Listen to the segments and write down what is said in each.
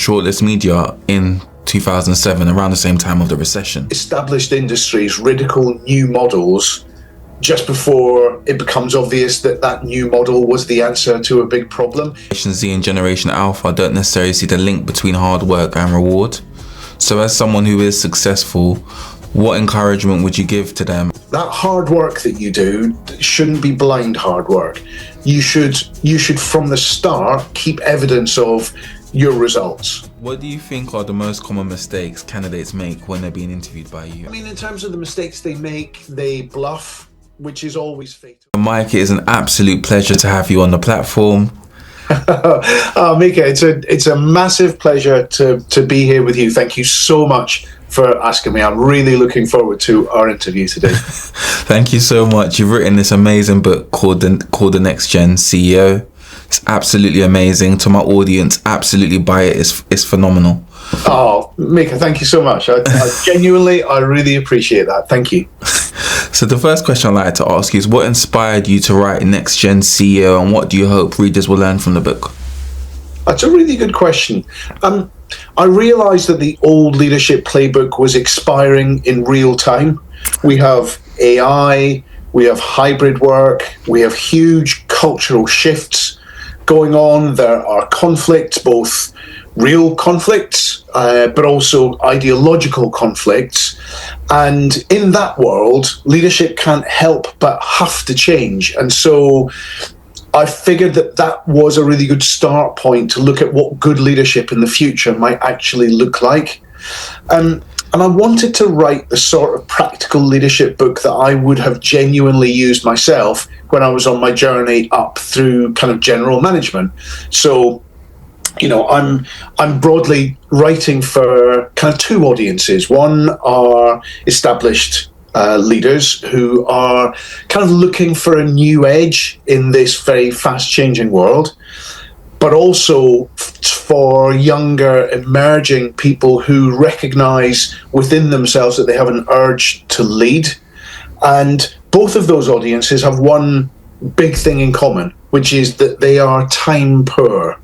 ShortList Media in 2007, around the same time of the recession. Established industries ridicule new models just before it becomes obvious that that new model was the answer to a big problem. Generation Z and Generation Alpha don't necessarily see the link between hard work and reward. So as someone who is successful, what encouragement would you give to them? That hard work that you do shouldn't be blind hard work. You should from the start keep evidence of your results. What do you think are the most common mistakes candidates make when they're being interviewed by you? I mean, in terms of the mistakes they make, they bluff, which is always fatal. Mike, it is an absolute pleasure to have you on the platform. Oh, Micah, it's a massive pleasure to be here with you. Thank you so much for asking me. I'm really looking forward to our interview today. Thank you so much. You've written this amazing book called The Next Gen CEO. It's absolutely amazing. To my audience, absolutely buy it. It's phenomenal. Oh, Micah, thank you so much. I genuinely, I really appreciate that. Thank you. So the first question I'd like to ask you is, what inspired you to write Next Gen CEO, and what do you hope readers will learn from the book? That's a really good question. I realized that the old leadership playbook was expiring in real time. We have AI, we have hybrid work, we have huge cultural shifts going on. There are conflicts, both real conflicts, but also ideological conflicts. And in that world, leadership can't help but have to change. And so I figured that was a really good start point to look at what good leadership in the future might actually look like. And I wanted to write the sort of practical leadership book that I would have genuinely used myself when I was on my journey up through kind of general management. So, you know, I'm broadly writing for kind of two audiences. One are established leaders who are kind of looking for a new edge in this very fast-changing world, but also for younger, emerging people who recognize within themselves that they have an urge to lead. And both of those audiences have one big thing in common, which is that they are time poor.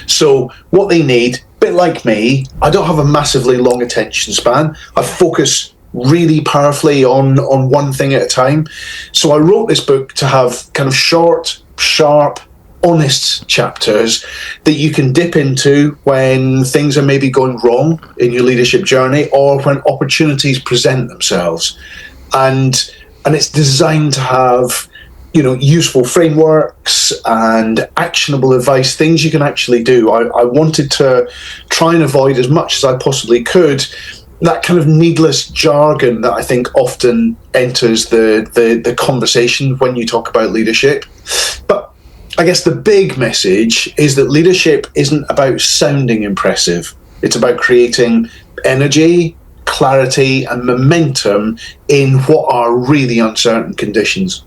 So what they need, a bit like me, I don't have a massively long attention span. I focus really powerfully on one thing at a time. So I wrote this book to have kind of short, sharp, honest chapters that you can dip into when things are maybe going wrong in your leadership journey, or when opportunities present themselves. And it's designed to have, you know, useful frameworks and actionable advice, things you can actually do. I wanted to try and avoid as much as I possibly could that kind of needless jargon that I think often enters the conversation when you talk about leadership. But I guess the big message is that leadership isn't about sounding impressive. It's about creating energy, clarity, and momentum in what are really uncertain conditions.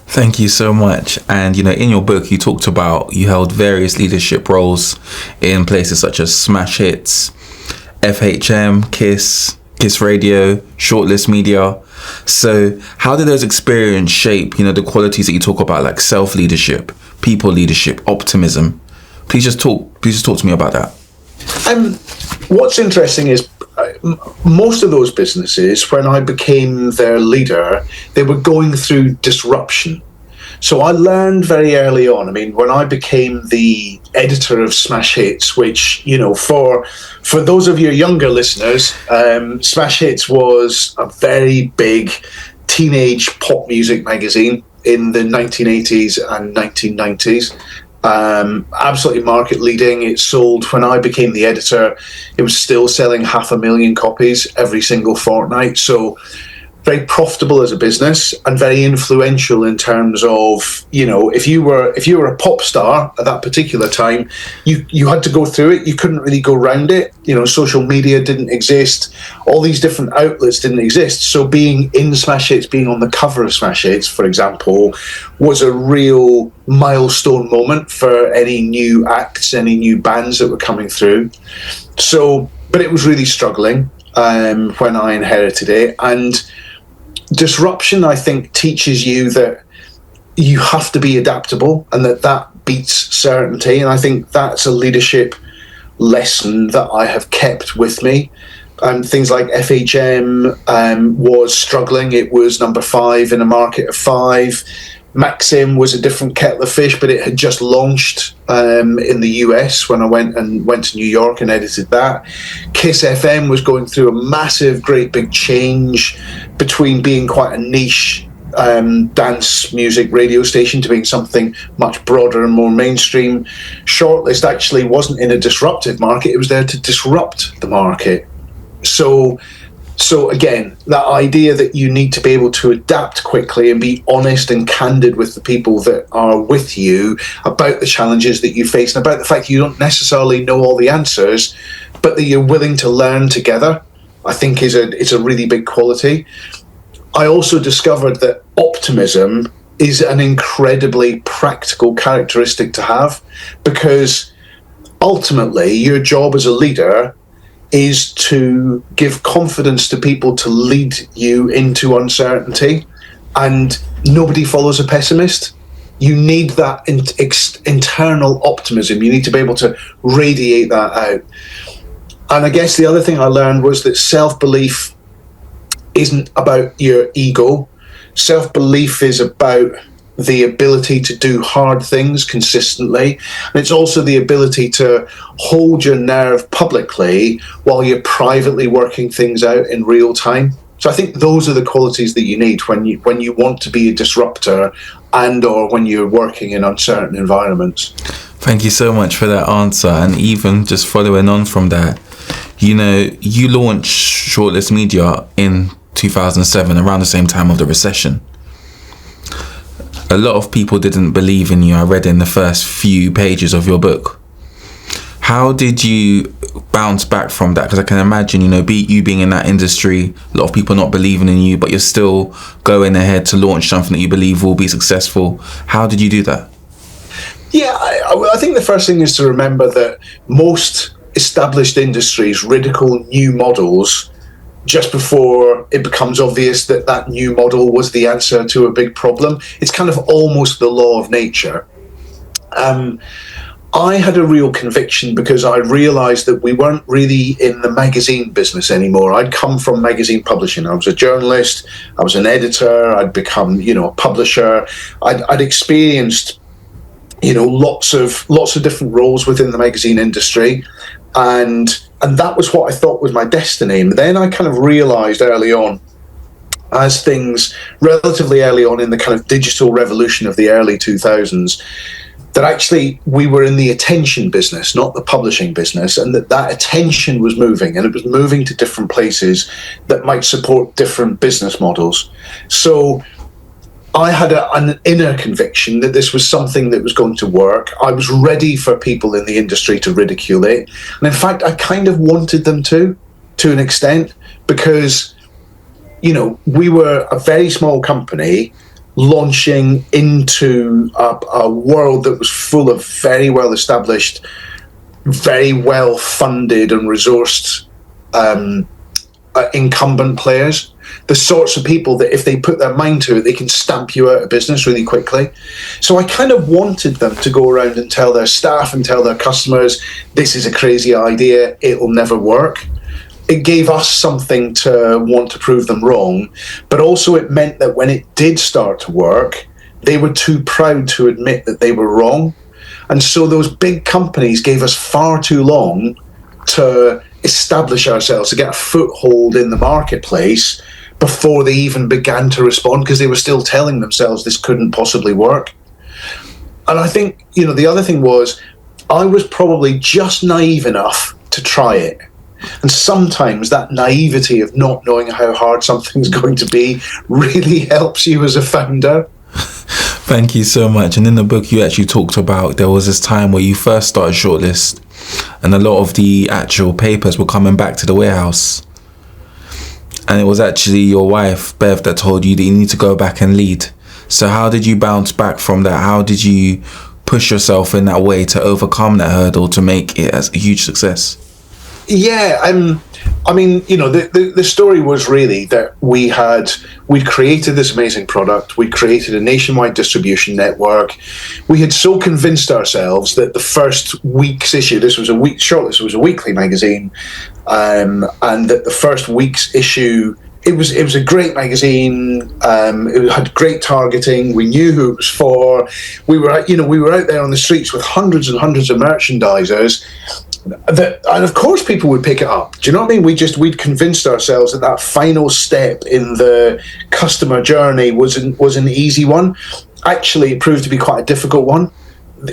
Thank you so much. And, you know, in your book, you talked about you held various leadership roles in places such as Smash Hits, FHM, Kiss Radio, ShortList Media. So how did those experiences shape, you know, the qualities that you talk about, like self-leadership, people leadership, optimism? Please just talk to me about that. What's interesting is most of those businesses, when I became their leader, they were going through disruption. So I learned very early on. I mean, when I became the editor of Smash Hits, which, you know, for those of your younger listeners, Smash Hits was a very big teenage pop music magazine in the 1980s and 1990s. Absolutely market leading. It sold, when I became the editor, it was still selling 500,000 copies every single fortnight. So very profitable as a business and very influential in terms of, you know, if you were a pop star at that particular time, you had to go through it. You couldn't really go around it. You know, social media didn't exist. All these different outlets didn't exist. So being in Smash Hits, being on the cover of Smash Hits, for example, was a real milestone moment for any new acts, any new bands that were coming through. So, but it was really struggling when I inherited it. And disruption, I think, teaches you that you have to be adaptable and that beats certainty. And I think that's a leadership lesson that I have kept with me. Things like FHM was struggling. It was number 5 in a market of 5. Maxim was a different kettle of fish, but it had just launched in the US when I went to New York and edited that. Kiss FM was going through a massive, great big change between being quite a niche dance music radio station to being something much broader and more mainstream. ShortList actually wasn't in a disruptive market. It was there to disrupt the market. So again, that idea that you need to be able to adapt quickly and be honest and candid with the people that are with you about the challenges that you face and about the fact that you don't necessarily know all the answers, but that you're willing to learn together, I think is a really big quality. I also discovered that optimism is an incredibly practical characteristic to have, because ultimately your job as a leader is to give confidence to people to lead you into uncertainty, and nobody follows a pessimist. You need that internal optimism. You need to be able to radiate that out. And I guess the other thing I learned was that self-belief isn't about your ego. Self-belief is about the ability to do hard things consistently. And it's also the ability to hold your nerve publicly while you're privately working things out in real time. So I think those are the qualities that you need when you want to be a disruptor and or when you're working in uncertain environments. Thank you so much for that answer. And even just following on from that, you launched ShortList Media in 2007, around the same time of the recession. A lot of people didn't believe in you. I read in the first few pages of your book. How did you bounce back from that? Because I can imagine, you being in that industry, a lot of people not believing in you, but you're still going ahead to launch something that you believe will be successful. How did you do that? Yeah, I think the first thing is to remember that most established industries ridicule new models just before it becomes obvious that that new model was the answer to a big problem. It's kind of almost the law of nature. I had a real conviction because I realized that we weren't really in the magazine business anymore. I'd come from magazine publishing. I was a journalist, I was an editor, I'd become, a publisher. I'd experienced, lots of different roles within the magazine industry. And that was what I thought was my destiny. And then I kind of realized early on, as things relatively early on in the kind of digital revolution of the early 2000s, that actually we were in the attention business, not the publishing business, and that attention was moving, and it was moving to different places that might support different business models. So I had an inner conviction that this was something that was going to work. I was ready for people in the industry to ridicule it. And in fact, I kind of wanted them to an extent, because, we were a very small company launching into a world that was full of very well-established, very well-funded and resourced incumbent players. The sorts of people that if they put their mind to it, they can stamp you out of business really quickly. So I kind of wanted them to go around and tell their staff and tell their customers, this is a crazy idea, it will never work. It gave us something to want to prove them wrong, but also it meant that when it did start to work, they were too proud to admit that they were wrong. And so those big companies gave us far too long to establish ourselves, to get a foothold in the marketplace before they even began to respond, because they were still telling themselves this couldn't possibly work. And I think, the other thing was, I was probably just naive enough to try it. And sometimes that naivety of not knowing how hard something's going to be really helps you as a founder. Thank you so much. And in the book, you actually talked about there was this time where you first started ShortList, and a lot of the actual papers were coming back to the warehouse. And it was actually your wife, Bev, that told you that you need to go back and lead. So how did you bounce back from that? How did you push yourself in that way to overcome that hurdle to make it as a huge success? Yeah, I mean, you know, the story was really that we'd created this amazing product. We created a nationwide distribution network. We had so convinced ourselves that the first week's issue, ShortList was a weekly magazine, and that the first week's issue, it was a great magazine. It had great targeting. We knew who it was for. We were out there on the streets with hundreds and hundreds of merchandisers. And of course people would pick it up. Do you know what I mean? We'd convinced ourselves that final step in the customer journey was an easy one. Actually, it proved to be quite a difficult one.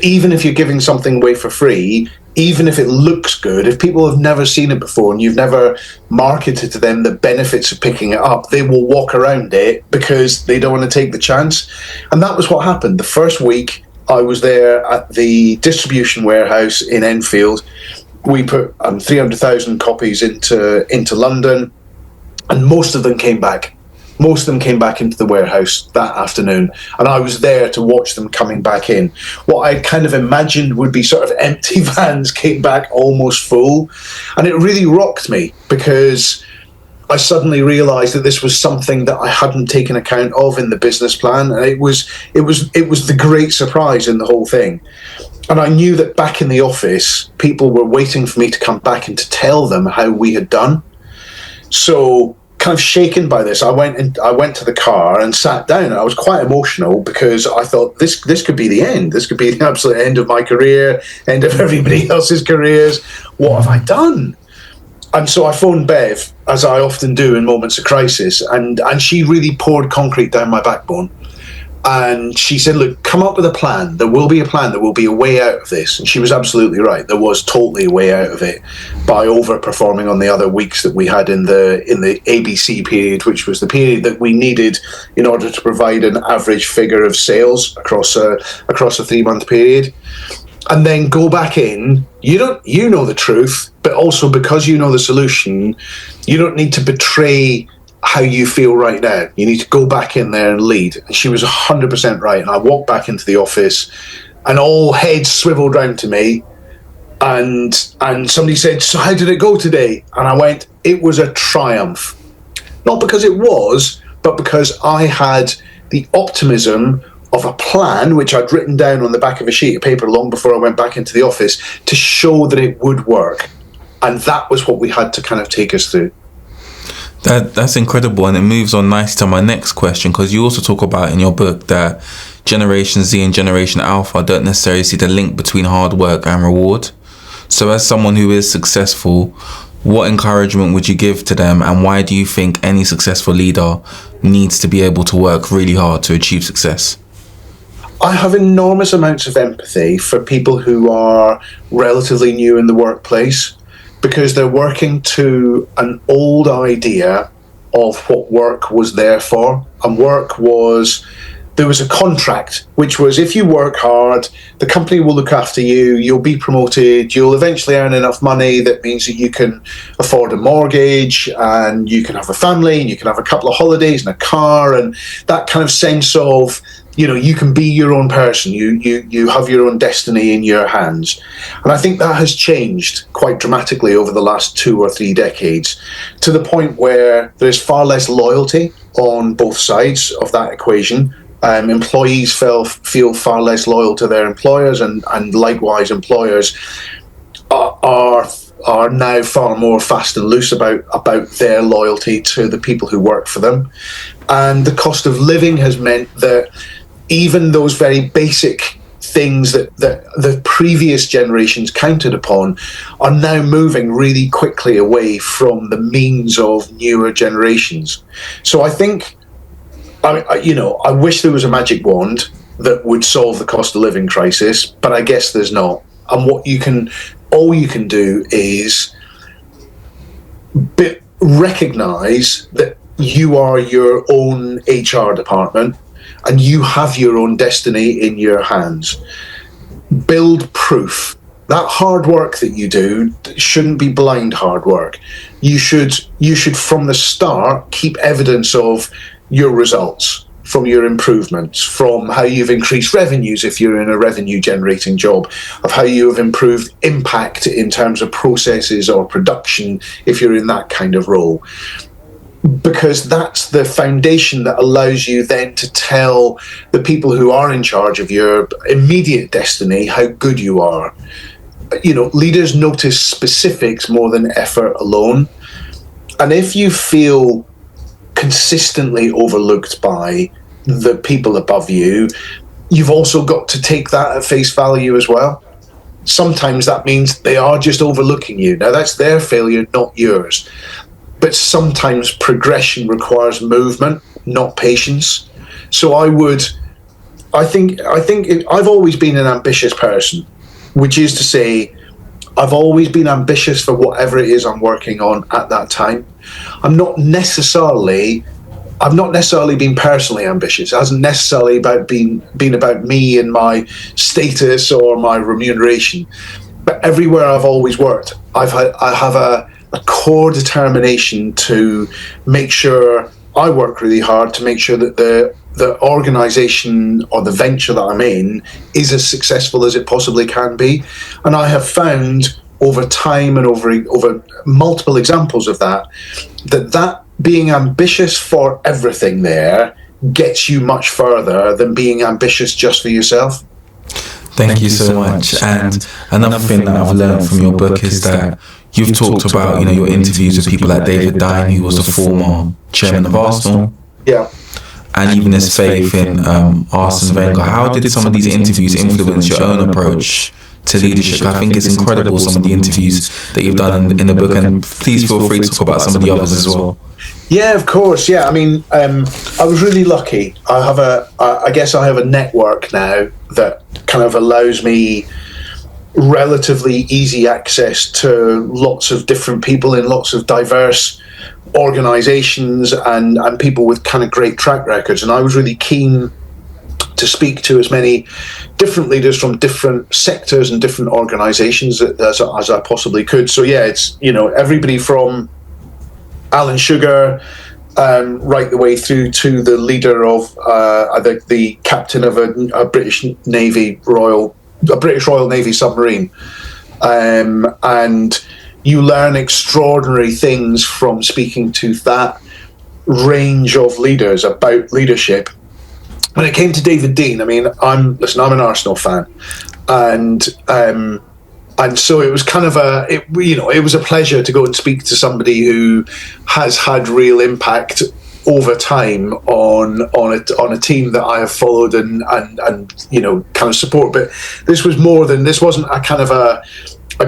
Even if you're giving something away for free, even if it looks good, if people have never seen it before and you've never marketed to them the benefits of picking it up, they will walk around it because they don't want to take the chance. And that was what happened. The first week I was there at the distribution warehouse in Enfield. We put 300,000 copies into London, and most of them came back. Most of them came back into the warehouse that afternoon, and I was there to watch them coming back in. What I kind of imagined would be sort of empty vans came back almost full, and it really rocked me because I suddenly realised that this was something that I hadn't taken account of in the business plan, and it was the great surprise in the whole thing. And I knew that back in the office, people were waiting for me to come back and to tell them how we had done. So, kind of shaken by this, I went to the car and sat down. And I was quite emotional because I thought this could be the end. This could be the absolute end of my career, end of everybody else's careers. What have I done? And so I phoned Bev, as I often do in moments of crisis, and she really poured concrete down my backbone. And she said, look, come up with a plan. There will be a plan. There will be a way out of this. And she was absolutely right. There was totally a way out of it by overperforming on the other weeks that we had in the ABC period, which was the period that we needed in order to provide an average figure of sales across a 3-month period. And then go back in. You know the truth, but also because you know the solution, you don't need to betray how you feel right now. You need to go back in there and lead. And she was 100% right. And I walked back into the office and all heads swiveled round to me. And somebody said, so how did it go today? And I went, it was a triumph. Not because it was, but because I had the optimism of a plan, which I'd written down on the back of a sheet of paper long before I went back into the office, to show that it would work. And that was what we had to kind of take us through. That's incredible, and it moves on nicely to my next question, because you also talk about in your book that Generation Z and Generation Alpha don't necessarily see the link between hard work and reward. So as someone who is successful, what encouragement would you give to them, and why do you think any successful leader needs to be able to work really hard to achieve success? I have enormous amounts of empathy for people who are relatively new in the workplace, because they're working to an old idea of what work was there for. And there was a contract, which was if you work hard, the company will look after you, you'll be promoted, you'll eventually earn enough money that means that you can afford a mortgage and you can have a family and you can have a couple of holidays and a car, and that kind of sense of, you know, you can be your own person. You have your own destiny in your hands. And I think that has changed quite dramatically over the last 2 or 3 decades, to the point where there's far less loyalty on both sides of that equation. Employees feel far less loyal to their employers, and likewise employers are now far more fast and loose about their loyalty to the people who work for them. And the cost of living has meant that even those very basic things that the previous generations counted upon are now moving really quickly away from the means of newer generations. So I think, I wish there was a magic wand that would solve the cost of living crisis, but I guess there's not. And all you can do is recognize that you are your own HR department and you have your own destiny in your hands. Build proof. That hard work that you do shouldn't be blind hard work. You should from the start keep evidence of your results. from your improvements, from how you've increased revenues if you're in a revenue generating job, of how you have improved impact in terms of processes or production if you're in that kind of role. Because that's the foundation that allows you then to tell the people who are in charge of your immediate destiny how good you are. You know, leaders notice specifics more than effort alone. And if you feel consistently overlooked by the people above you, you've also got to take that at face value as well. Sometimes that means they are just overlooking you. Now, that's their failure, not yours. But sometimes progression requires movement, not patience. So I think I've always been an ambitious person, which is to say, I've always been ambitious for whatever it is I'm working on at that time. I've not necessarily been personally ambitious. It hasn't necessarily been about me and my status or my remuneration. But everywhere I've always worked, I have a core determination to make sure I work really hard to make sure that the organization or the venture that I'm in is as successful as it possibly can be. And I have found over time and over multiple examples of that being ambitious for everything there gets you much further than being ambitious just for yourself. Thank you so much. And another thing that I've learned from your book is that you've talked about, you know, your interviews with people like David Dein, who was the former chairman of Arsenal. Yeah. And even his faith in Arsene Wenger. How did some of these interviews influence your own approach to leadership? I think it's incredible, some of the interviews that you've done in the book, and please feel free to talk about some of the others as well. Yeah, of course. Yeah, I mean, I was really lucky. I guess I have a network now that kind of allows me relatively easy access to lots of different people in lots of diverse organizations and people with kind of great track records. And I was really keen to speak to as many different leaders from different sectors and different organizations as I possibly could. So yeah, it's, you know, everybody from Alan Sugar right the way through to the leader of the captain of a British Royal Navy submarine, and you learn extraordinary things from speaking to that range of leaders about leadership. When it came to David Dein, I mean, I'm an Arsenal fan, and so it was kind of it was a pleasure to go and speak to somebody who has had real impact over time on a team that I have followed and you know, kind of support. But this wasn't a kind of a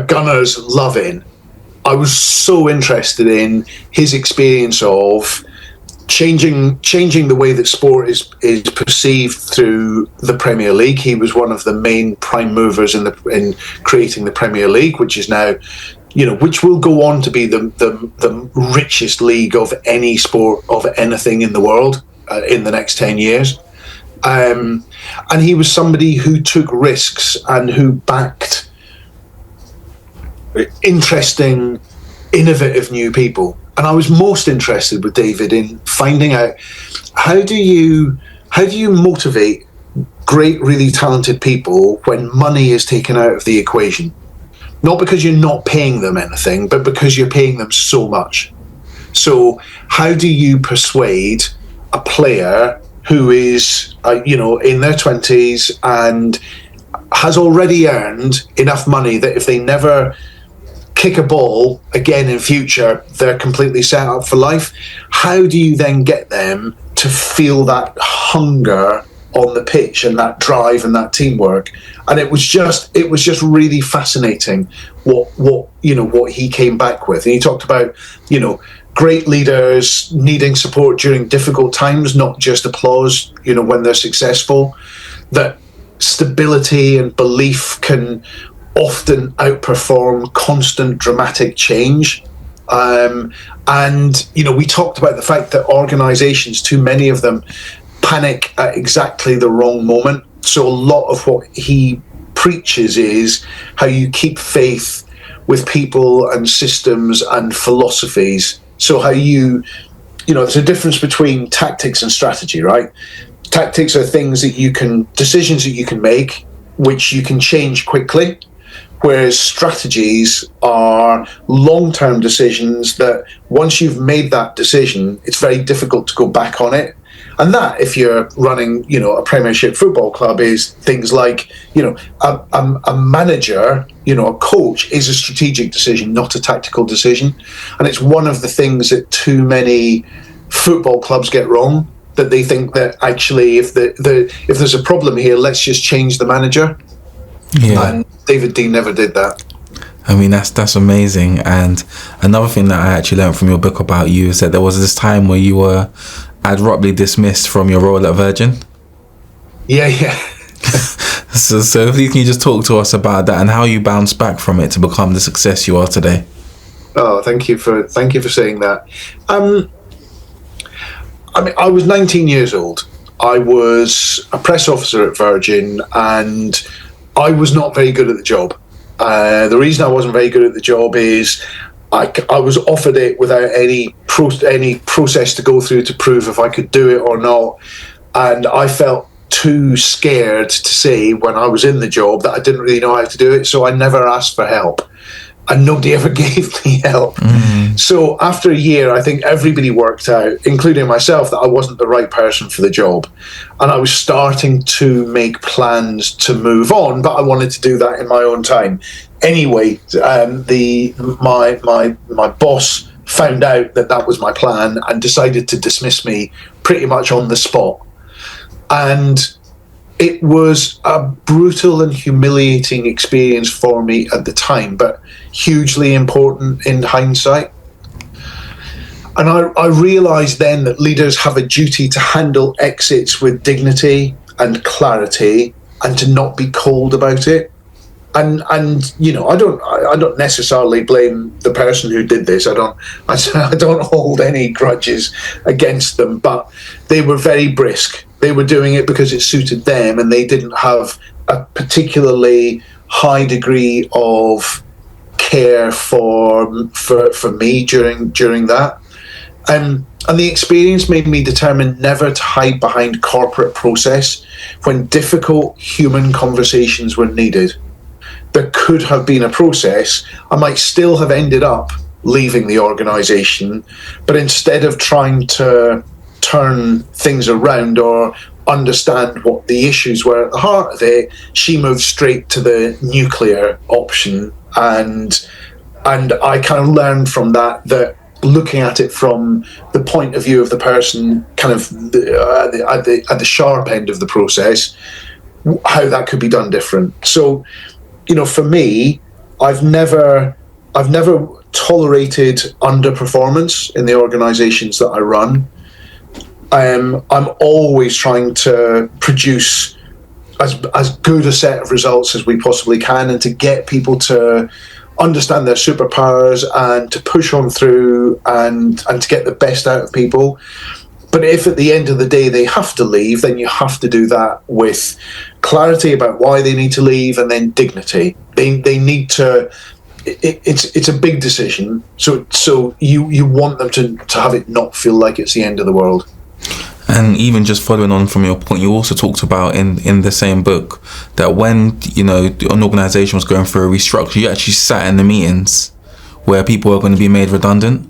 Gunners love-in. I was so interested in his experience of changing the way that sport is perceived through the Premier League. He was one of the main prime movers in creating the Premier League, which is now, you know, which will go on to be the richest league of any sport of anything in the world in the next 10 years. And he was somebody who took risks and who backed interesting, innovative new people. And I was most interested with David in finding out how do you motivate great, really talented people when money is taken out of the equation? Not because you're not paying them anything, but because you're paying them so much. So how do you persuade a player who is, in their 20s and has already earned enough money that if they never kick a ball again in future, they're completely set up for life? How do you then get them to feel that hunger on the pitch and that drive and that teamwork? And it was just really fascinating what he came back with. And he talked about, great leaders needing support during difficult times, not just applause, when they're successful. That stability and belief can often outperform constant dramatic change. And we talked about the fact that organizations, too many of them, panic at exactly the wrong moment. So a lot of what he preaches is how you keep faith with people and systems and philosophies. So how there's a difference between tactics and strategy, right? Tactics are decisions that you can make, which you can change quickly. Whereas strategies are long-term decisions that once you've made that decision, it's very difficult to go back on it. And that, if you're running, a Premiership football club, is things like, a manager, a coach is a strategic decision, not a tactical decision. And it's one of the things that too many football clubs get wrong, that they think that actually if there's a problem here, let's just change the manager. Yeah. And David Dein never did that. I mean, that's amazing. And another thing that I actually learned from your book about you is that there was this time where you were abruptly dismissed from your role at Virgin. Yeah. So please, can you just talk to us about that and how you bounced back from it to become the success you are today? Oh, thank you for saying that. I was 19 years old. I was a press officer at Virgin, and I was not very good at the job. The reason I wasn't very good at the job is I was offered it without any process to go through to prove if I could do it or not. And I felt too scared to say when I was in the job that I didn't really know how to do it. So I never asked for help. And nobody ever gave me help. Mm. So after a year, I think everybody worked out, including myself, that I wasn't the right person for the job. And I was starting to make plans to move on, but I wanted to do that in my own time. Anyway, my boss found out that was my plan and decided to dismiss me pretty much on the spot. And it was a brutal and humiliating experience for me at the time, but hugely important in hindsight. And I realised then that leaders have a duty to handle exits with dignity and clarity, and to not be cold about it. And I don't necessarily blame the person who did this. I don't hold any grudges against them, but they were very brisk. They were doing it because it suited them, and they didn't have a particularly high degree of care for me during that. And the experience made me determined never to hide behind corporate process when difficult human conversations were needed. There could have been a process. I might still have ended up leaving the organisation, but instead of trying to turn things around or understand what the issues were at the heart of it, she moved straight to the nuclear option. And I kind of learned from that looking at it from the point of view of the person kind of at the sharp end of the process, how that could be done different. So, for me, I've never tolerated underperformance in the organizations that I run. I'm always trying to produce as good a set of results as we possibly can, and to get people to understand their superpowers and to push on through and to get the best out of people. But if at the end of the day they have to leave, then you have to do that with clarity about why they need to leave, and then dignity. They need to. It's a big decision, so you want them to have it not feel like it's the end of the world. And even just following on from your point, you also talked about in the same book that when an organisation was going through a restructure, you actually sat in the meetings where people were going to be made redundant.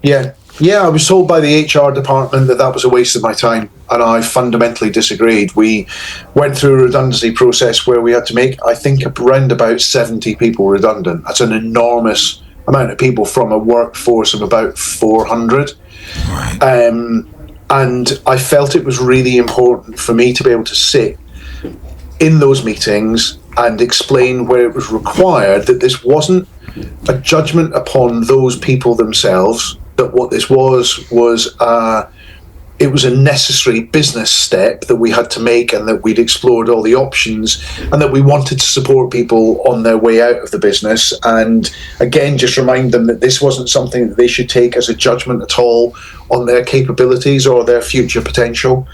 Yeah, I was told by the HR department that was a waste of my time, and I fundamentally disagreed. We went through a redundancy process where we had to make, I think, around about 70 people redundant. That's an enormous amount of people from a workforce of about 400. Right. And I felt it was really important for me to be able to sit in those meetings and explain where it was required that this wasn't a judgment upon those people themselves, that what this was it was a necessary business step that we had to make, and that we'd explored all the options, and that we wanted to support people on their way out of the business. And again, just remind them that this wasn't something that they should take as a judgment at all on their capabilities or their future potential.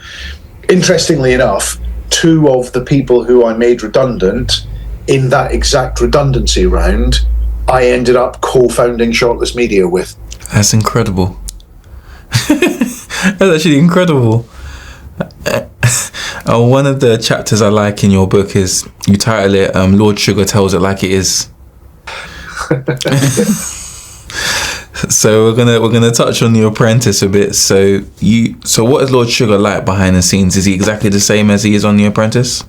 Interestingly enough, 2 of the people who I made redundant in that exact redundancy round, I ended up co-founding ShortList Media with. That's incredible. That's actually incredible. One of the chapters I like in your book is you title it Lord Sugar Tells It Like It Is. So we're gonna touch on the Apprentice a bit. So what is Lord Sugar like behind the scenes? Is he exactly the same as he is on the Apprentice?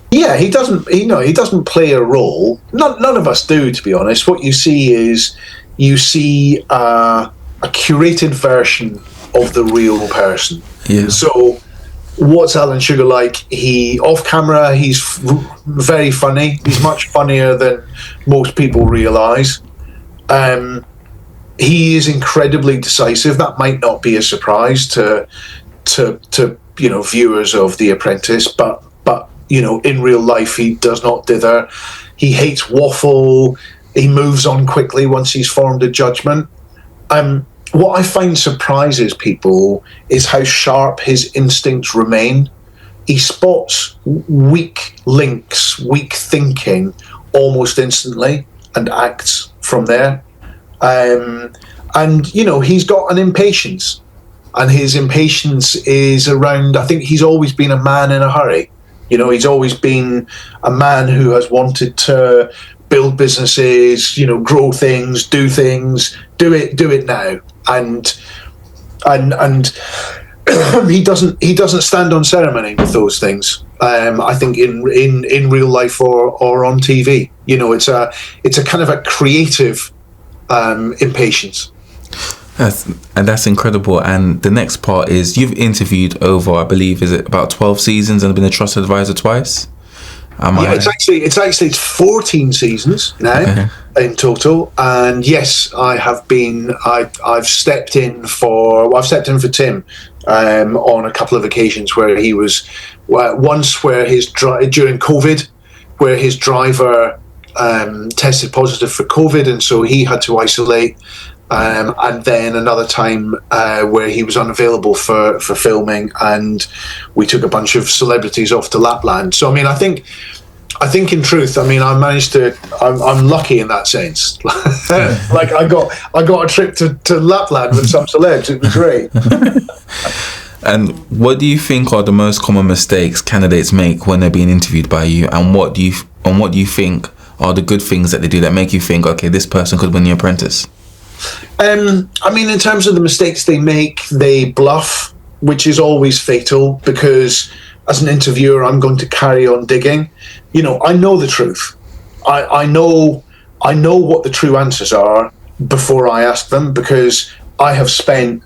Yeah, he doesn't play a role. None of us do, to be honest. What you see is a curated version of the real person. Yeah. So what's Alan Sugar like? Off camera, he's very funny. He's much funnier than most people realise. He is incredibly decisive. That might not be a surprise to viewers of The Apprentice, but in real life he does not dither. He hates waffle. He moves on quickly once he's formed a judgment. What I find surprises people is how sharp his instincts remain. He spots weak links, weak thinking almost instantly and acts from there. He's got an impatience, and his impatience is around, I think he's always been a man in a hurry. He's always been a man who has wanted to build businesses, grow things, do it now. And he doesn't stand on ceremony with those things. I think in real life or on TV, it's a kind of a creative impatience. That's incredible. And the next part is you've interviewed over, I believe, is it about 12 seasons and been a trusted advisor twice? It's 14 seasons now in total, and yes, I have been. I've stepped in for Tim on a couple of occasions where he was once where during COVID, where his driver tested positive for COVID, and so he had to isolate. And then another time where he was unavailable for filming, and we took a bunch of celebrities off to Lapland. So I think in truth, I managed to. I'm lucky in that sense. Like I got a trip to Lapland with some celebs. It was great. And what do you think are the most common mistakes candidates make when they're being interviewed by you? And what do you think are the good things that they do that make you think, okay, this person could win The Apprentice? In terms of the mistakes they make, they bluff, which is always fatal, because as an interviewer, I'm going to carry on digging. I know the truth. I know what the true answers are before I ask them, because I have spent,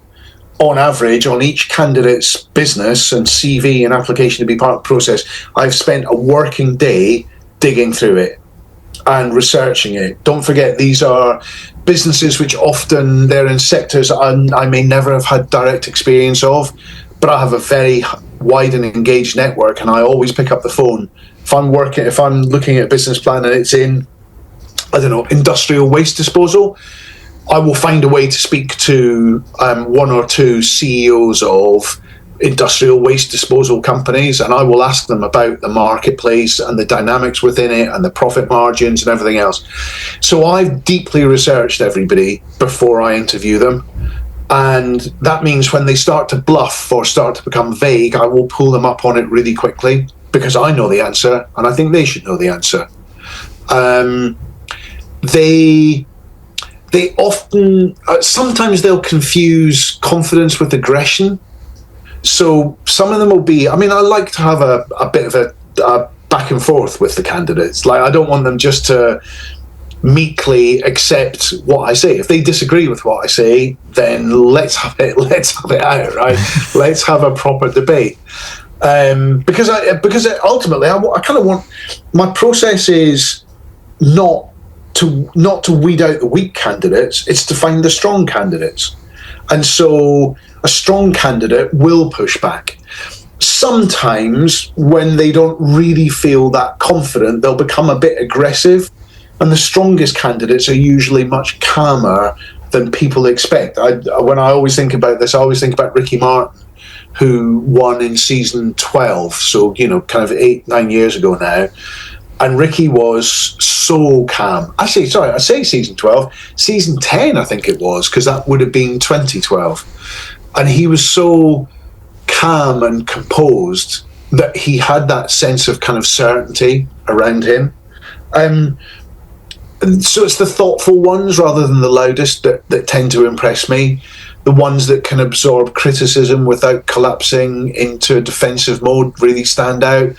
on average, on each candidate's business and CV and application to be part of the process, I've spent a working day digging through it and researching it. Don't forget, these are businesses which often they're in sectors I may never have had direct experience of, but I have a very wide and engaged network, and I always pick up the phone. If I'm looking at a business plan and it's in, industrial waste disposal, I will find a way to speak to one or two CEOs of industrial waste disposal companies, and I will ask them about the marketplace and the dynamics within it and the profit margins and everything else. So I've deeply researched everybody before I interview them, and that means when they start to bluff or start to become vague, I will pull them up on it really quickly, because I know the answer and I think they should know the answer. They often sometimes they'll confuse confidence with aggression. So some of them will be, I like to have a bit of a back and forth with the candidates. Like, I don't want them just to meekly accept what I say. If they disagree with what I say, then let's have it out, right? Let's have a proper debate. Because ultimately, I kind of want, my process is not to weed out the weak candidates, it's to find the strong candidates. And so a strong candidate will push back. Sometimes when they don't really feel that confident, they'll become a bit aggressive, and the strongest candidates are usually much calmer than people expect. When I always think about this, I always think about Ricky Martin, who won in season 12, so kind of 8-9 years ago now. And Ricky was so calm. Actually, sorry, I say season 12, season 10 I think it was, because that would have been 2012. And he was so calm and composed, that he had that sense of kind of certainty around him. So it's the thoughtful ones rather than the loudest that tend to impress me. The ones that can absorb criticism without collapsing into a defensive mode really stand out.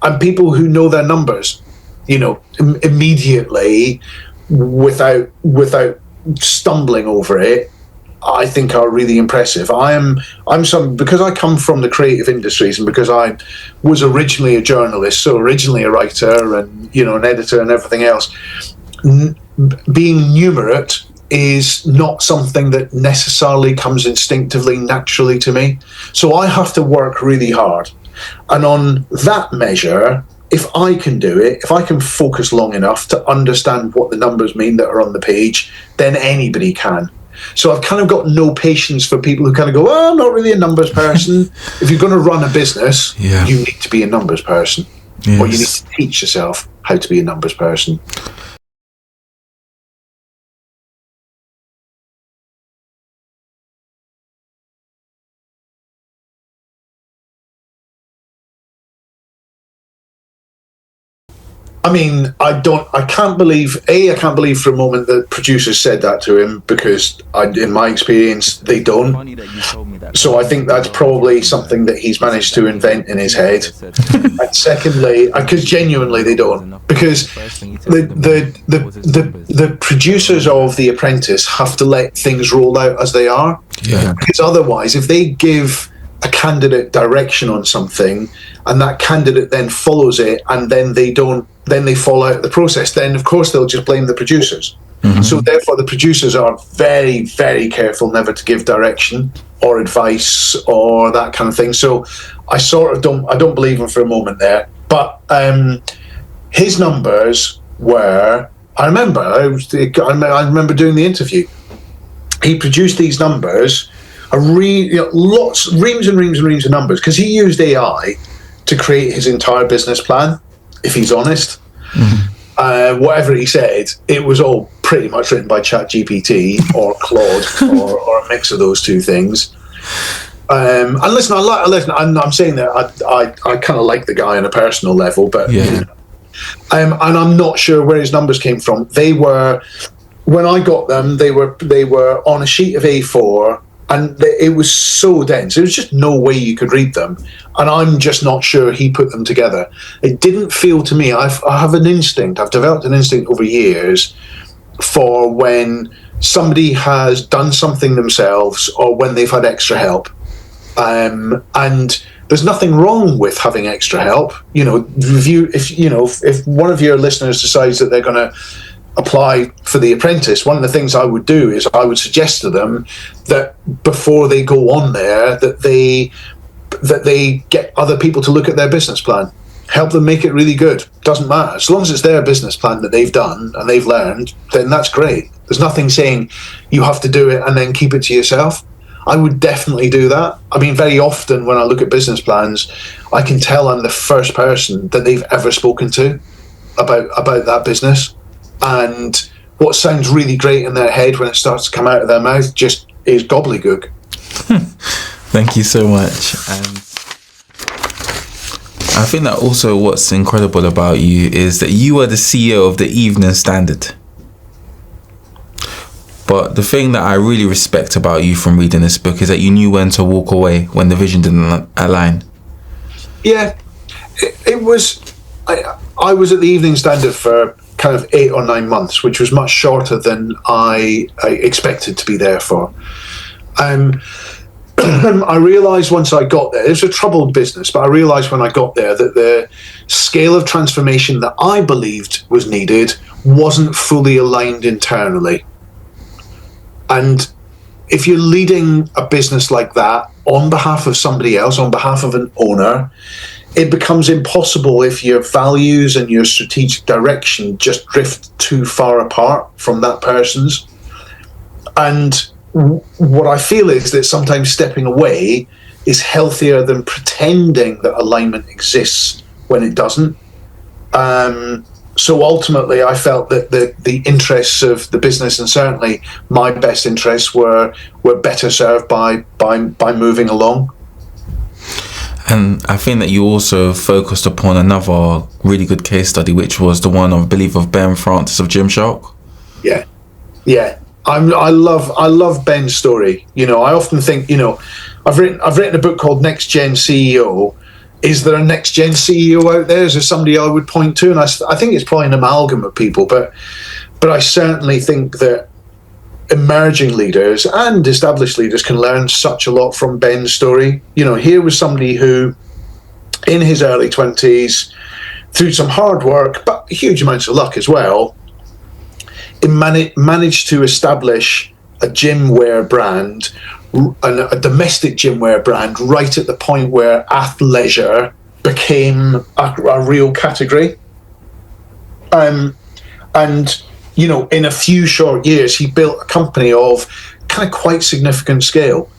And people who know their numbers, immediately without stumbling over it, I think are really impressive. Because I come from the creative industries, and because I was originally a journalist, so originally a writer and an editor and everything else. Being numerate is not something that necessarily comes instinctively, naturally to me. So I have to work really hard. And on that measure, if I can do it, if I can focus long enough to understand what the numbers mean that are on the page, then anybody can. So I've kind of got no patience for people who kind of go, I'm not really a numbers person. If you're going to run a business, you need to be a numbers person. Yes. Or you need to teach yourself how to be a numbers person. I mean, I can't believe for a moment that producers said that to him, because in my experience, they don't. So I think that's probably something that he's managed to invent in his head. And secondly, because genuinely they don't, because the producers of The Apprentice have to let things roll out as they are. Yeah. Because otherwise, if they give a candidate direction on something and that candidate then follows it and then they fall out of the process, then of course they'll just blame the producers. Mm-hmm. So therefore the producers are very, very careful never to give direction or advice or that kind of thing. So I don't believe him for a moment there. But his numbers were, I remember doing the interview. He produced these numbers, reams and reams of numbers, because he used AI to create his entire business plan, if he's honest. Mm-hmm. Whatever he said, it was all pretty much written by ChatGPT or Claude or a mix of those two things. And listen, I'm saying that I kind of like the guy on a personal level, but and I'm not sure where his numbers came from. They were, when I got them, they were on a sheet of A4. And it was so dense. There was just no way you could read them. And I'm just not sure he put them together. It didn't feel to me, I have an instinct, I've developed an instinct over years for when somebody has done something themselves or when they've had extra help. And there's nothing wrong with having extra help. If one of your listeners decides that they're going to apply for The Apprentice, one of the things I would do is I would suggest to them that before they go on there, that they get other people to look at their business plan, help them make it really good. Doesn't matter, as long as it's their business plan that they've done and they've learned, then that's great. There's nothing saying you have to do it and then keep it to yourself. I would definitely do that. I mean, very often when I look at business plans, I can tell I'm the first person that they've ever spoken to about that business. And what sounds really great in their head when it starts to come out of their mouth just is gobbledygook. Thank you so much. And I think that also what's incredible about you is that you are the CEO of the Evening Standard. But the thing that I really respect about you from reading this book is that you knew when to walk away when the vision didn't align. Yeah, it was... I was at the Evening Standard for kind of 8 or 9 months, which was much shorter than I expected to be there for. I realised once I got there, it was a troubled business, but I realised when I got there that the scale of transformation that I believed was needed wasn't fully aligned internally. And if you're leading a business like that on behalf of somebody else, on behalf of an owner, it becomes impossible if your values and your strategic direction just drift too far apart from that person's. And what I feel is that sometimes stepping away is healthier than pretending that alignment exists when it doesn't. So ultimately, I felt that the interests of the business, and certainly my best interests, were better served by moving along. And I think that you also focused upon another really good case study, which was the one, I believe, of Ben Francis of Gymshark. Yeah. I love Ben's story. You know, I often think, you know, I've written a book called Next Gen CEO. Is there a next gen CEO out there? Is there somebody I would point to? And I think it's probably an amalgam of people, but I certainly think that emerging leaders and established leaders can learn such a lot from Ben's story. You know, here was somebody who, in his early 20s, through some hard work, but huge amounts of luck as well, managed to establish a gym wear brand, a domestic gym wear brand, right at the point where athleisure became a real category. And, you know, in a few short years, he built a company of kind of quite significant scale.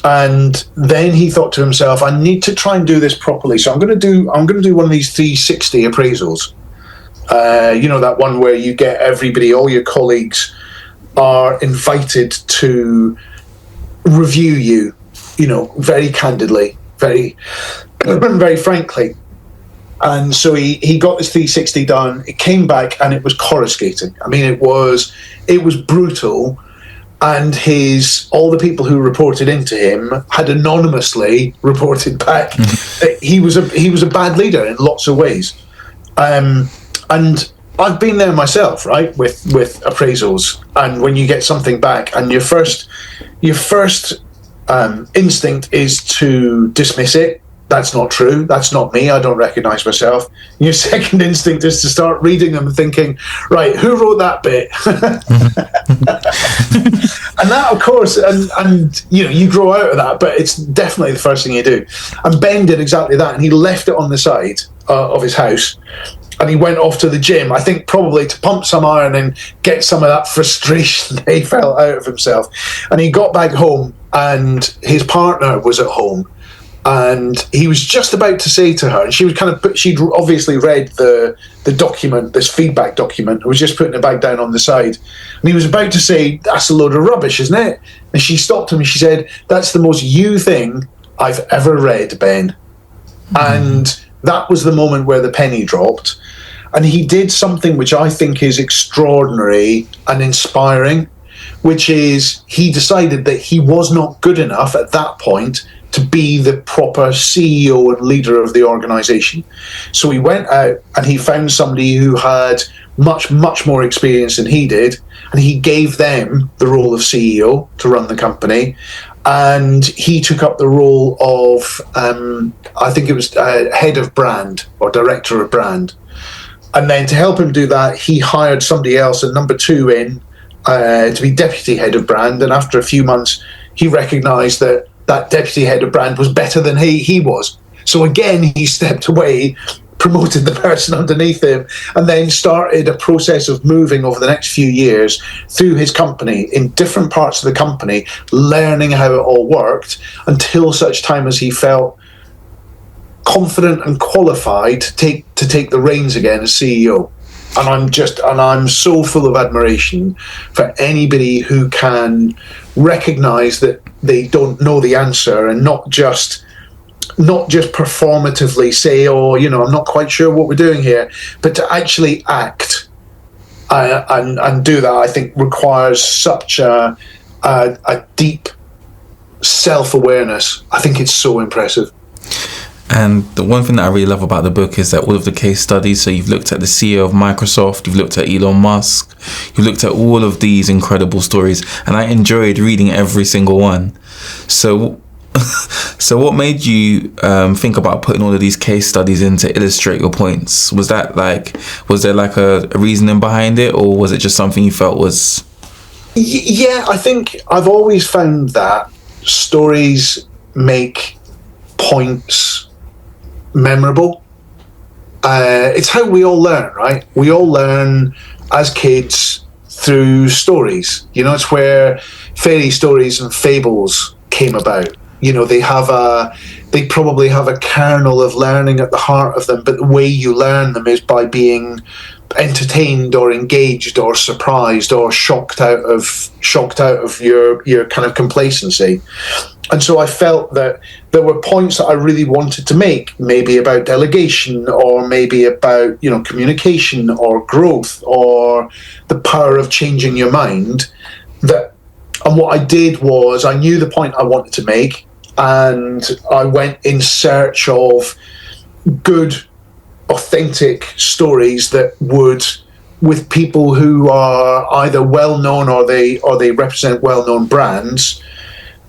And then he thought to himself, I need to try and do this properly. So I'm going to do one of these 360 appraisals. You know, that one where you get everybody, all your colleagues are invited to review you, you know, very candidly, very frankly. And so he got this 360 done. It came back and it was coruscating. I mean, it was brutal. And all the people who reported into him had anonymously reported back that he was a bad leader in lots of ways. And I've been there myself, right, with appraisals. And when you get something back, and your first instinct is to dismiss it. That's not true. That's not me. I don't recognize myself. Your second instinct is to start reading them and thinking, right, who wrote that bit? And that, of course, and you know, you grow out of that, but it's definitely the first thing you do. And Ben did exactly that, and he left it on the side of his house. And he went off to the gym, I think probably to pump some iron and get some of that frustration that he felt out of himself. And he got back home, and his partner was at home. And he was just about to say to her, and she'd obviously read the document, this feedback document, and was just putting it back down on the side. And he was about to say, that's a load of rubbish, isn't it? And she stopped him and she said, that's the most you thing I've ever read, Ben. And that was the moment where the penny dropped. And he did something which I think is extraordinary and inspiring, which is he decided that he was not good enough at that point to be the proper CEO and leader of the organization. So he went out and he found somebody who had much, much more experience than he did, and he gave them the role of CEO to run the company. And he took up the role of, I think it was head of brand or director of brand. And then to help him do that, he hired somebody else, a number two in, to be deputy head of brand. And after a few months, he recognized that deputy head of brand was better than he was. So again, he stepped away, promoted the person underneath him, and then started a process of moving over the next few years through his company, in different parts of the company, learning how it all worked, until such time as he felt confident and qualified to take the reins again as CEO. And I'm so full of admiration for anybody who can recognize that they don't know the answer, and not just performatively say, oh, you know, I'm not quite sure what we're doing here, but to actually act and do that, I think requires such a deep self-awareness. I think it's so impressive. And the one thing that I really love about the book is that all of the case studies, so you've looked at the CEO of Microsoft, you've looked at Elon Musk, you've looked at all of these incredible stories, and I enjoyed reading every single one. So what made you think about putting all of these case studies in to illustrate your points? Was there like a reasoning behind it, or was it just something you felt was... Yeah, I think I've always found that stories make points memorable. It's how we all learn, right? We all learn as kids through stories. You know, it's where fairy stories and fables came about. You know, they probably have a kernel of learning at the heart of them, but the way you learn them is by being entertained or engaged or surprised or shocked out of your kind of complacency. And so I felt that there were points that I really wanted to make, maybe about delegation, or maybe about, communication or growth or the power of changing your mind. And what I did was I knew the point I wanted to make, and I went in search of good, authentic stories that would, with people who are either well known or they represent well known brands,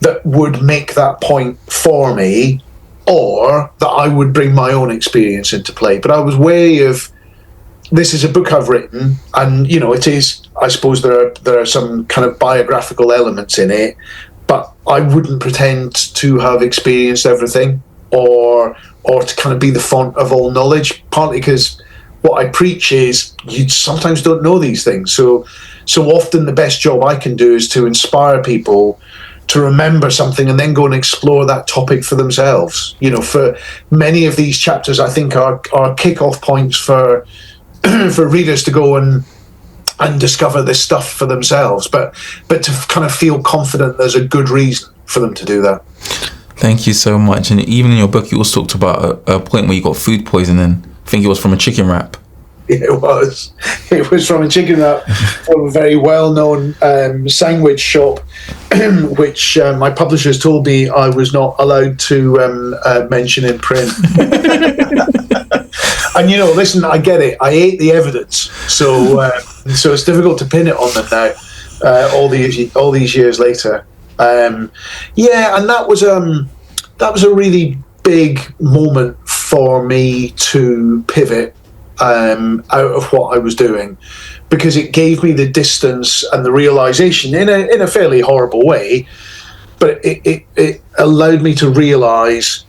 that would make that point for me, or that I would bring my own experience into play. But I was wary of, this is a book I've written, and it is, I suppose there are some kind of biographical elements in it, but I wouldn't pretend to have experienced everything or to kind of be the font of all knowledge, partly because what I preach is you sometimes don't know these things. So often the best job I can do is to inspire people to remember something and then go and explore that topic for themselves. For many of these chapters, I think are kick-off points for readers to go and discover this stuff for themselves, but to kind of feel confident there's a good reason for them to do that. Thank you so much. And even in your book, you also talked about a point where you got food poisoning. I think it was from a chicken wrap. It was from a chicken wrap from a very well-known sandwich shop, which my publishers told me I was not allowed to mention in print. And listen, I get it. I ate the evidence, so it's difficult to pin it on them now. All these years later, and that was a really big moment for me to pivot out of what I was doing, because it gave me the distance and the realization in a fairly horrible way, but it allowed me to realize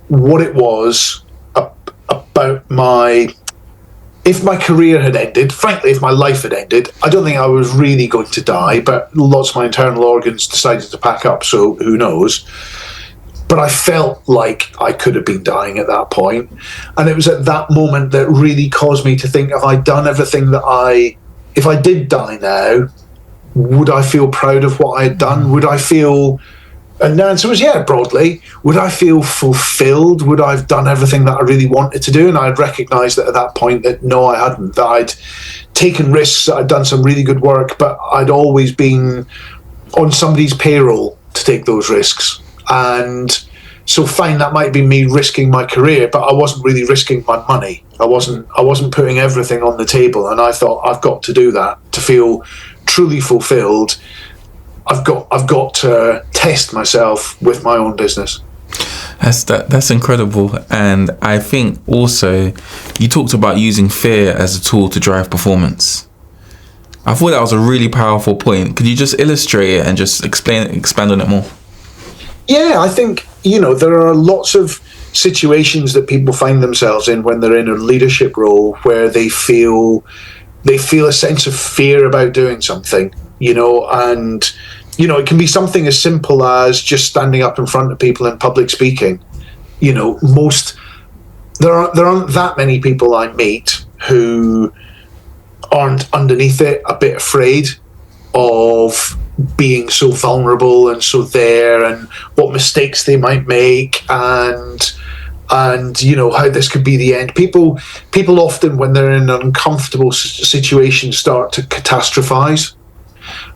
what it was about if my career had ended, frankly, if my life had ended. I don't think I was really going to die, but lots of my internal organs decided to pack up, so who knows. But I felt like I could have been dying at that point. And it was at that moment that really caused me to think, have I done everything if I did die now, would I feel proud of what I had done? Would I feel, and the answer was yeah, broadly. Would I feel fulfilled? Would I have done everything that I really wanted to do? And I had recognised that at that point that no, I hadn't, that I'd taken risks, that I'd done some really good work, but I'd always been on somebody's payroll to take those risks. And so fine, that might be me risking my career, but I wasn't really risking my money. I wasn't putting everything on the table, and I thought I've got to do that to feel truly fulfilled. I've got to test myself with my own business. That's incredible. And I think also you talked about using fear as a tool to drive performance. I thought that was a really powerful point. Could you just illustrate it and just expand on it more? Yeah, I think, there are lots of situations that people find themselves in when they're in a leadership role where they feel a sense of fear about doing something, and, it can be something as simple as just standing up in front of people in public speaking. There aren't that many people I meet who aren't underneath it a bit afraid of being so vulnerable and so there, and what mistakes they might make, and how this could be the end. People often, when they're in an uncomfortable situation, start to catastrophize,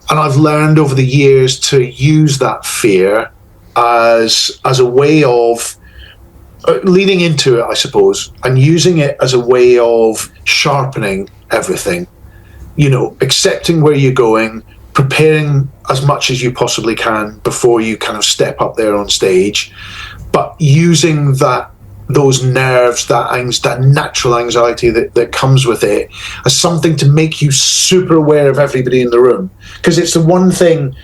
and I've learned over the years to use that fear as a way of leading into it, I suppose, and using it as a way of sharpening everything. Accepting where you're going, preparing as much as you possibly can before you kind of step up there on stage, but using those nerves, that natural anxiety that comes with it as something to make you super aware of everybody in the room. Because it's the one thing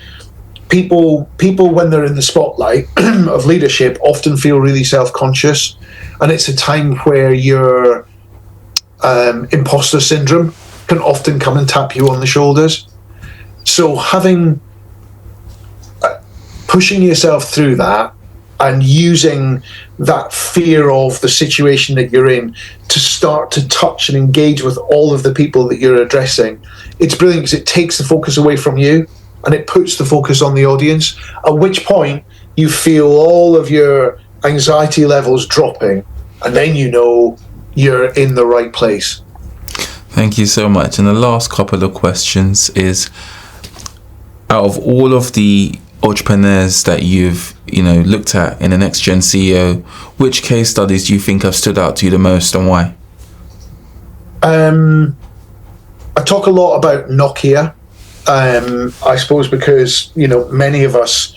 people when they're in the spotlight of leadership often feel really self-conscious, and it's a time where your imposter syndrome can often come and tap you on the shoulders. So pushing yourself through that and using that fear of the situation that you're in to start to touch and engage with all of the people that you're addressing. It's brilliant because it takes the focus away from you and it puts the focus on the audience, at which point you feel all of your anxiety levels dropping, and then you know you're in the right place. Thank you so much. And the last couple of questions is, out of all of the entrepreneurs that you've looked at in the Next Gen CEO, which case studies do you think have stood out to you the most, and why? I talk a lot about Nokia. I suppose because many of us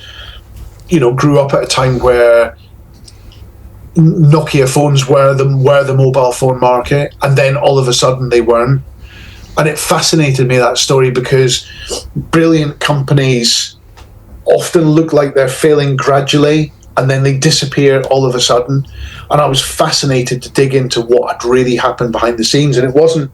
grew up at a time where Nokia phones were the mobile phone market, and then all of a sudden they weren't. And it fascinated me, that story, because brilliant companies often look like they're failing gradually and then they disappear all of a sudden. And I was fascinated to dig into what had really happened behind the scenes. And it wasn't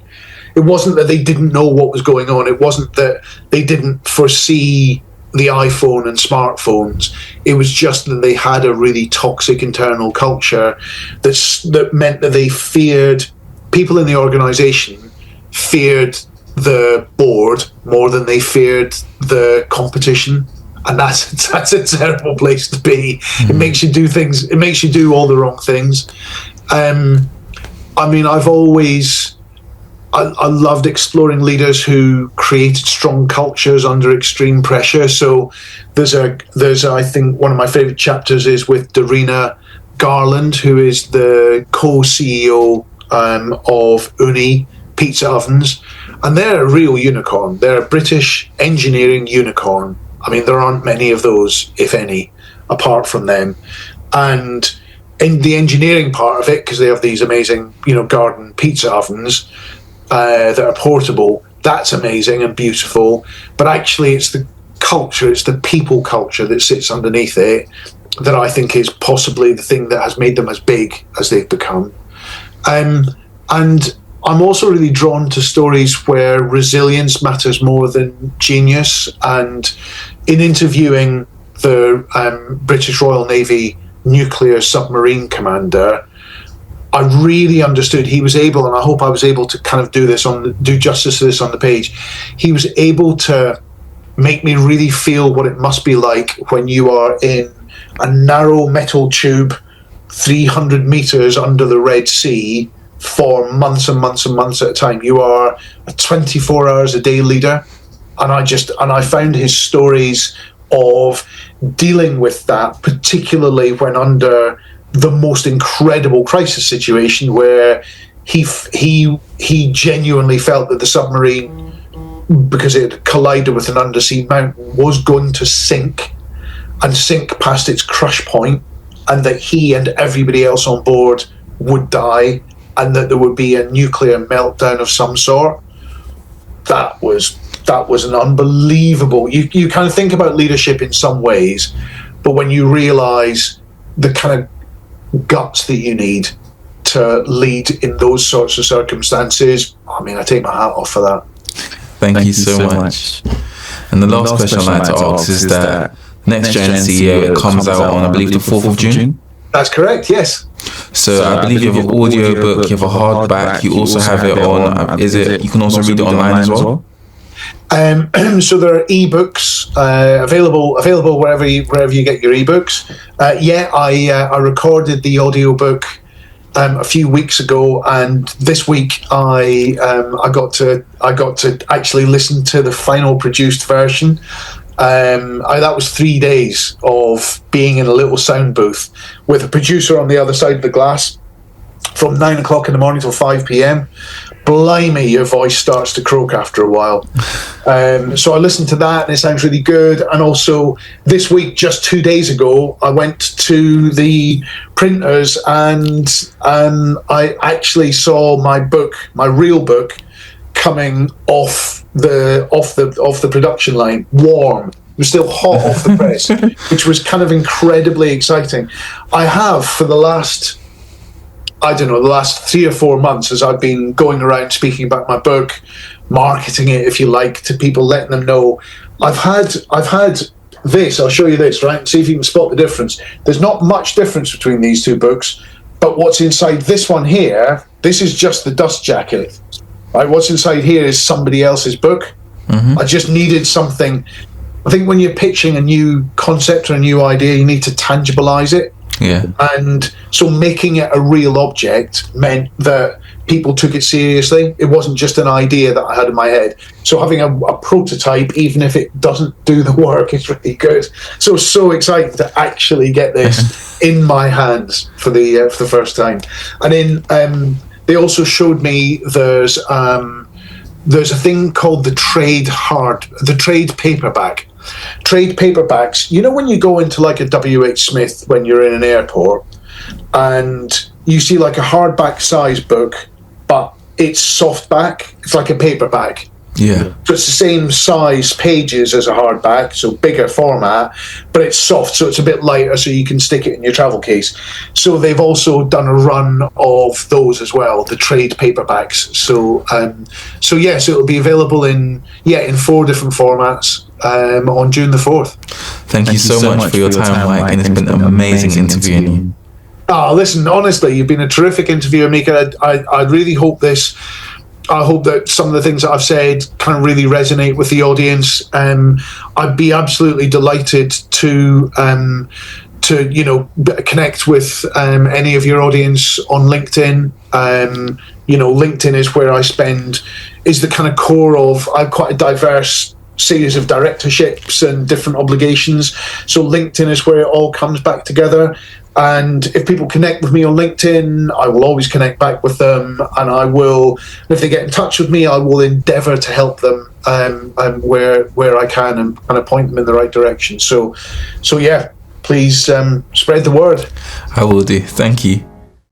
that they didn't know what was going on. It wasn't that they didn't foresee the iPhone and smartphones. It was just that they had a really toxic internal culture that meant that they feared, people in the organization feared the board more than they feared the competition. And that's a terrible place to be. It makes you do things. It makes you do all the wrong things. I loved exploring leaders who created strong cultures under extreme pressure. So there's I think one of my favorite chapters is with Darina Garland, who is the co-CEO of Uni Pizza Ovens, and they're a real unicorn. They're a British engineering unicorn. I mean, there aren't many of those, if any, apart from them. And in the engineering part of it, because they have these amazing, garden pizza ovens that are portable, that's amazing and beautiful. But actually, it's the culture, it's the people culture that sits underneath it that I think is possibly the thing that has made them as big as they've become. And I'm also really drawn to stories where resilience matters more than genius. And in interviewing the British Royal Navy nuclear submarine commander, I really understood he was able, and I hope I was able to kind of do justice to this on the page. He was able to make me really feel what it must be like when you are in a narrow metal tube 300 meters under the Red Sea for months and months and months at a time. You are a 24 hours a day leader. And I found his stories of dealing with that, particularly when under the most incredible crisis situation where he genuinely felt that the submarine, because it collided with an undersea mountain, was going to sink past its crush point, and that he and everybody else on board would die, and that there would be a nuclear meltdown of some sort. That was an unbelievable. You kind of think about leadership in some ways, but when you realise the kind of guts that you need to lead in those sorts of circumstances, I mean, I take my hat off for that. Thank you so much. And the last question I'd like to ask is that Next Gen CEO, it comes out on, I believe, the 4th of June? That's correct, yes. So I believe you have an audio book, you have a hardback, you also have it on, you can also read it online as well? So there are ebooks available wherever you get your ebooks. I recorded the audiobook a few weeks ago, and this week I got to actually listen to the final produced version. That was 3 days of being in a little sound booth with a producer on the other side of the glass from 9 o'clock in the morning till 5 p.m. Blimey, your voice starts to croak after a while. So I listened to that, and it sounds really good. And also this week, just 2 days ago, I went to the printers, and I actually saw my real book, coming off the production line, warm. It was still hot off the press, which was kind of incredibly exciting. I have, for the last 3 or 4 months, as I've been going around speaking about my book, marketing it, if you like, to people, letting them know, I've had this, I'll show you this, right? See if you can spot the difference. There's not much difference between these two books, but what's inside this one here, this is just the dust jacket. Right? What's inside here is somebody else's book. I just needed something. I think when you're pitching a new concept or a new idea, you need to tangibilize it. Yeah. And so making it a real object meant that people took it seriously. It wasn't just an idea that I had in my head. So having a prototype, even if it doesn't do the work, is really good. So excited to actually get this in my hands for the first time. And then they also showed me there's a thing called the trade paperback. Trade paperbacks, you know, when you go into like a WH Smith when you're in an airport and you see like a hardback size book, but it's softback, it's like a paperback. Yeah. So it's the same size pages as a hardback, so bigger format, but it's soft, so it's a bit lighter, so you can stick it in your travel case. So they've also done a run of those as well, the trade paperbacks. So it'll be available in 4 different formats on June the 4th. Thank you so much for your time, Mike, and it's been amazing interviewing you. Listen, honestly, you've been a terrific interviewer, Micah. I really hope I hope that some of the things that I've said kind of really resonate with the audience. I'd be absolutely delighted to connect with any of your audience on LinkedIn. LinkedIn is where is the kind of core of, I have quite a diverse series of directorships and different obligations. So LinkedIn is where it all comes back together. And if people connect with me on LinkedIn, I will always connect back with them, and if they get in touch with me, I will endeavour to help them where I can and kind of point them in the right direction. So yeah, please spread the word. I will do. Thank you.